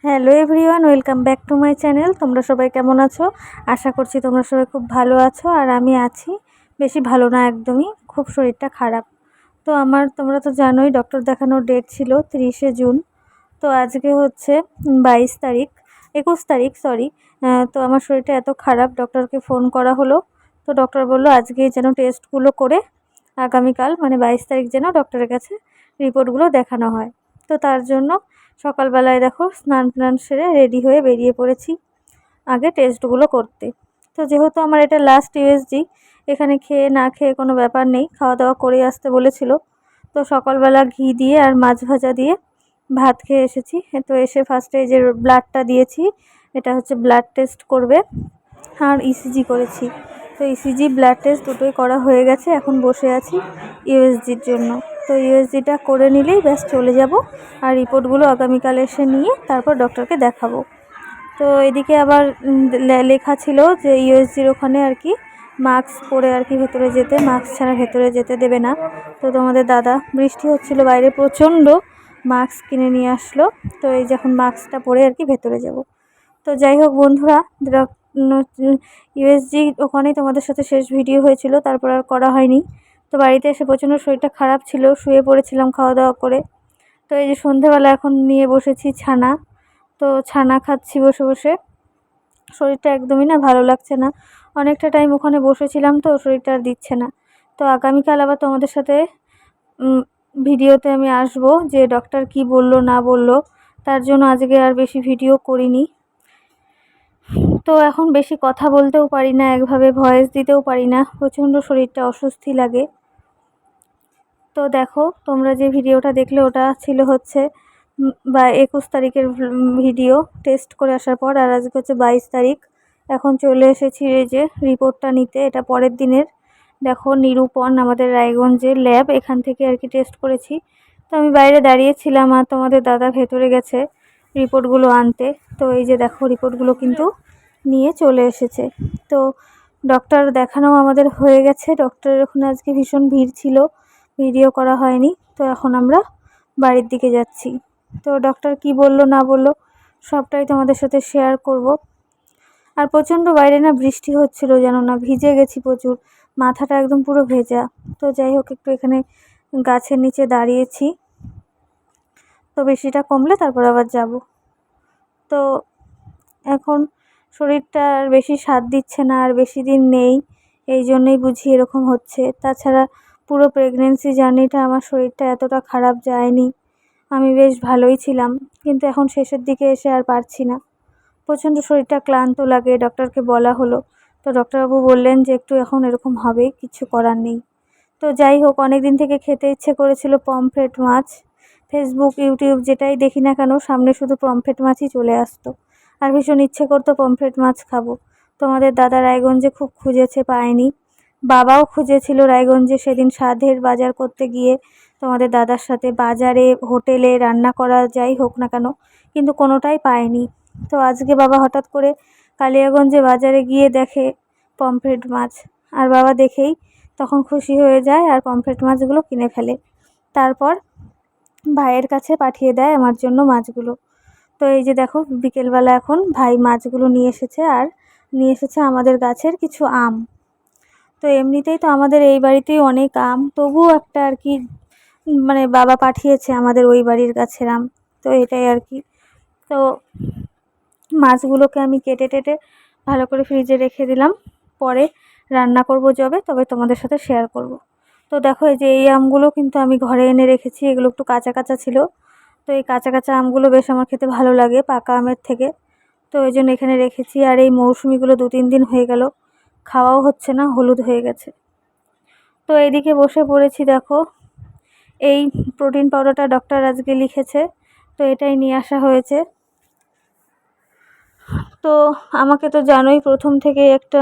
Hello everyone, welcome back to my channel. তোমরা সবাই কেমন আছো? আশা করছি তোমরা সবাই খুব ভালো আছো। আর আমি আছি, বেশি ভালো না, একদমই খুব শরীরটা খারাপ। তো তোমরা তো জানোই ডক্টর দেখানোর ডেট ছিল 30শে জুন। তো আজকে হচ্ছে 22 তারিখ, 21 তারিখ, সরি। তো আমার শরীরটা এত খারাপ, ডক্টরকে ফোন করা হলো। তো ডক্টর বললো আজকেই যেন টেস্টগুলো করে আগামীকাল মানে 22 তারিখ যেন ডক্টরের কাছে রিপোর্টগুলো দেখানো হয়। তো তার জন্য সকালবেলায় দেখো স্নান টান সেরে রেডি হয়ে বেরিয়ে পড়েছি আগে টেস্টগুলো করতে। তো যেহেতু আমার এটা লাস্ট ইউএসজি, এখানে খেয়ে না খেয়ে কোনো ব্যাপার নেই, খাওয়া দাওয়া করে আসতে বলেছিল। তো সকালবেলা ঘি দিয়ে আর মাছ ভাজা দিয়ে ভাত খেয়ে এসেছি। তো এসে ফার্স্টে যে ব্লাডটা দিয়েছি, এটা হচ্ছে ব্লাড টেস্ট করবে, আর ইসিজি করেছি। তো ইসিজি ব্লাড টেস্ট দুটোই করা হয়ে গেছে, এখন বসে আছি ইউএসজির জন্য। তো ইউএসজিটা করে নিলেই ব্যাস চলে যাব, আর রিপোর্টগুলো আগামীকাল এসে নিয়ে তারপর ডক্টরকে দেখাবো। তো এদিকে আবার লেখা ছিল যে ইউএসজির ওখানে আর কি মাস্ক পরে আর কি ভেতরে যেতে, মাস্ক ছাড়া ভেতরে যেতে দেবে না। তো তোমাদের দাদা, বৃষ্টি হচ্ছিল বাইরে প্রচণ্ড, মাস্ক কিনে নিয়ে আসলো। তো এই যখন মাস্কটা পরে আর কি ভেতরে যাব। তো যাই হোক বন্ধুরা, ইউএসজি ওখানেই তোমাদের সাথে শেষ ভিডিও হয়েছিল, তারপর আর করা হয়নি। তো বাড়িতে এসে প্রচণ্ড শরীরটা খারাপ ছিল, শুয়ে পড়েছিলাম খাওয়া দাওয়া করে। তো এই যে সন্ধেবেলা এখন নিয়ে বসেছি ছানা, তো ছানা খাচ্ছি বসে বসে। শরীরটা একদমই না ভালো লাগছে না, অনেকটা টাইম ওখানে বসেছিলাম তো শরীরটা আর দিচ্ছে না। তো আগামীকাল আবার তোমাদের সাথে ভিডিওতে আমি আসব যে ডক্টর কি বলল না বলল, তার জন্য আজকে আর বেশি ভিডিও করিনি। তো এখন বেশি কথা বলতেও পারি না, একভাবে ভয়েস দিতেও পারি না, প্রচণ্ড শরীরটা অস্বস্তি লাগে। তো দেখো, তোমরা যে ভিডিওটা দেখলে ওটা ছিল হচ্ছে 21 তারিখের ভিডিও, টেস্ট করে আসার পর। আর আজকে হচ্ছে 22 তারিখ। এখন চলে এসেছি এই যে রিপোর্টটা নিতে, এটা পরের দিনের। দেখো নিরূপণ, আমাদের রায়গঞ্জের ল্যাব, এখান থেকে আর কি টেস্ট করেছি। তো আমি বাইরে দাঁড়িয়েছিলাম আর তোমাদের দাদা ভেতরে গেছে রিপোর্টগুলো আনতে। তো এই যে দেখো রিপোর্টগুলো কিন্তু নিয়ে চলে এসেছে। তো ডক্টর দেখানো আমাদের হয়ে গেছে, ডক্টরের ওখানে আজকে ভীষণ ভিড় ছিল, ভিডিও করা হয়নি। তো এখন আমরা বাড়ির দিকে যাচ্ছি। তো ডক্টর কি বললো না বললো সবটাই তোমাদের সাথে শেয়ার করব। আর প্রচণ্ড বাইরে না বৃষ্টি হচ্ছিল, যেন না ভিজে গেছি প্রচুর, মাথাটা একদম পুরো ভেজা। তো যাই হোক, একটু এখানে গাছের নিচে দাঁড়িয়েছি, তো বৃষ্টিটা কমলে তারপর আবার যাব। তো এখন শরীরটা আর বেশি সাথ দিচ্ছে না, আর বেশি দিন নেই, এই জন্যই বুঝি এরকম হচ্ছে। তাছাড়া পুরো প্রেগনেন্সি জার্নিটা আমার শরীরটা এতটা খারাপ যায়নি, আমি বেশ ভালোই ছিলাম, কিন্তু এখন শেষের দিকে এসে আর পারছি না, প্রচণ্ড শরীরটা ক্লান্ত লাগে। ডক্টরকে বলা হলো, তো ডক্টরবাবু বললেন যে একটু এখন এরকম হবেই, কিছু করার নেই। তো যাই হোক, অনেক দিন থেকে খেতে ইচ্ছে করেছিল পমফ্রেট মাছ। ফেসবুক ইউটিউব যেটাই দেখি না কেন সামনে শুধু পমফ্রেট মাছই চলে আসতো, আর ভীষণ ইচ্ছে করতো পমফ্রেট মাছ খাবো। তোমাদের দাদা রায়গঞ্জে খুব খুঁজেছে, পায়নি। বাবাও খুঁজেছিল রায়গঞ্জে, সেদিন সাধের বাজার করতে গিয়ে তোমাদের দাদার সাথে বাজারে, হোটেলে রান্না করা, যাই হোক না কেন, কিন্তু কোনোটাই পায়নি। তো আজকে বাবা হঠাৎ করে কালিয়াগঞ্জে বাজারে গিয়ে দেখে পমফ্রেট মাছ, আর বাবা দেখেই তখন খুশি হয়ে যায় আর পমফ্রেট মাছগুলো কিনে ফেলে। তারপর ভাইয়ের কাছে পাঠিয়ে দেয় আমার জন্য মাছগুলো। তো এই যে দেখো বিকেলবেলা এখন ভাই মাছগুলো নিয়ে এসেছে, আর নিয়ে এসেছে আমাদের গাছের কিছু আম। তো এমনিতেই তো আমাদের এই বাড়িতেই অনেক আম, তবুও একটা আর কি মানে বাবা পাঠিয়েছে আমাদের ওই বাড়ির গাছের আম, তো এটাই আর কি। তো মাছগুলোকে আমি কেটে টেটে ভালো করে ফ্রিজে রেখে দিলাম, পরে রান্না করব যবে, তবে তোমাদের সাথে শেয়ার করব। তো দেখো এই যে এই আমগুলো কিন্তু আমি ঘরে এনে রেখেছি, এগুলো একটু কাঁচা কাঁচা ছিল। তো এই কাঁচা কাঁচা আমগুলো বেশ আমার খেতে ভালো লাগে পাকা আমের থেকে, তো ওই জন্য এখানে রেখেছি। আর এই মৌসুমিগুলো 2-3 দিন হয়ে গেল, খাওয়াও হচ্ছে না, হলুদ হয়ে গেছে। তো এইদিকে বসে পড়েছি দেখো, এই প্রোটিন পাউডারটা ডক্টর আজকে লিখেছে, তো এটাই নিয়ে আসা হয়েছে। তো আমাকে তো জানোই প্রথম থেকে একটা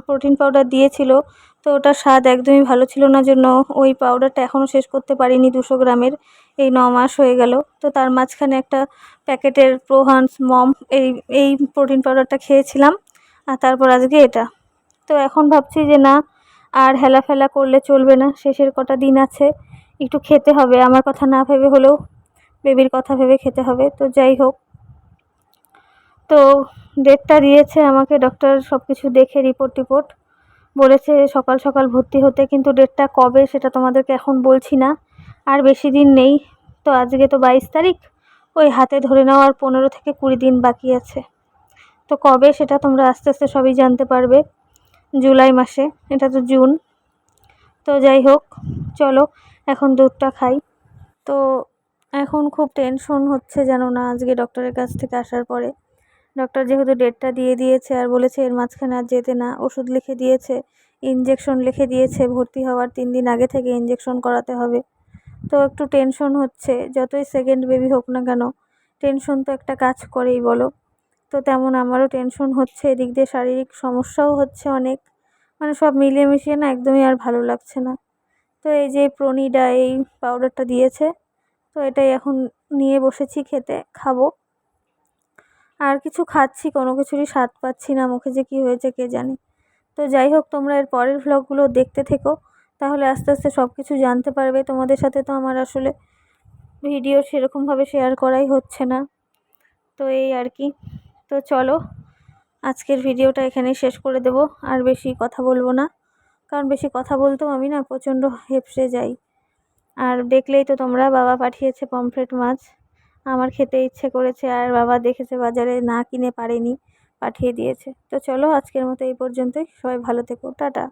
প্রোটিন পাউডার দিয়েছিল, তো ওটার স্বাদ একদমই ভালো ছিল না, জন্য ওই পাউডারটা এখনও শেষ করতে পারিনি, 200 গ্রামের, এই 9 মাস হয়ে গেল। তো তার মাঝখানে একটা প্যাকেটের প্রোহান্স মম এই এই প্রোটিন পাউডারটা খেয়েছিলাম, আর তারপর আজকে এটা। তো এখন ভাবছি যে না, আর হেলাফেলা করলে চলবে না, শেষের কটা দিন আছে, একটু খেতে হবে, আমার কথা না ভেবে হলেও বেবির কথা ভেবে খেতে হবে। তো যাই হোক, তো ডেটটা দিয়েছে আমাকে ডক্টর, সব কিছু দেখে রিপোর্ট বলেছে সকাল সকাল ভর্তি হতে, কিন্তু ডেটটা কবে সেটা তোমাদেরকে এখন বলছি না, আর বেশি দিন নেই। তো আজকে তো 22 তারিখ, ওই হাতে ধরে নেওয়ার 15 থেকে 20 দিন বাকি আছে। তো কবে সেটা তোমরা আস্তে আস্তে সবই জানতে পারবে জুলাই মাসে, এটা তো জুন। তো যাই হোক, চলো এখন দুধটা খাই। তো এখন খুব টেনশন হচ্ছে জানো না, আজকে ডক্টরের কাছ থেকে আসার পরে। ডক্টর যেহেতু ডেটটা দিয়ে দিয়েছে আর বলেছে এর মাঝখানে আর যেতে না, ওষুধ লিখে দিয়েছে, ইঞ্জেকশন লিখে দিয়েছে, ভর্তি হওয়ার 3 দিন আগে থেকে ইঞ্জেকশন করাতে হবে। তো একটু টেনশন হচ্ছে, যতই সেকেন্ড বেবি হোক না কেন টেনশন তো একটা কাজ করেই বলো। তো তেমন আমারও টেনশন হচ্ছে, এদিক দিয়ে শারীরিক সমস্যাও হচ্ছে অনেক, মানে সব মিলিয়ে মিশিয়ে না একদমই আর ভালো লাগছে না। তো এই যে প্রনিডা এই পাউডারটা দিয়েছে, তো এটাই এখন নিয়ে বসেছি খেতে, খাবো। আর কিছু খাচ্ছি, কোনো কিছুরই স্বাদ পাচ্ছি না, মুখে যে কী হয়েছে কে জানে। তো যাই হোক, তোমরা এর পরের ভ্লগগুলো দেখতে থেকো, তাহলে আস্তে আস্তে সব কিছু জানতে পারবে। তোমাদের সাথে তো আমার আসলে ভিডিও সেরকমভাবে শেয়ার করাই হচ্ছে না, তো এই আর কি। তো চলো আজকের ভিডিওটা এখানেই শেষ করে দেব, আর বেশি কথা বলবো না, কারণ বেশি কথা বলতেও আমি না প্রচণ্ড হেঁপসে যাই। আর দেখলেই তো তোমরা, বাবা পাঠিয়েছে পমফ্রেট মাছ, আমার খেতে ইচ্ছে করেছে, আর বাবা দেখেছে বাজারে না কিনে পারেনি, পাঠিয়ে দিয়েছে। তো চলো আজকের মতো এই পর্যন্তই, সবাই ভালো থেকো, টাটা।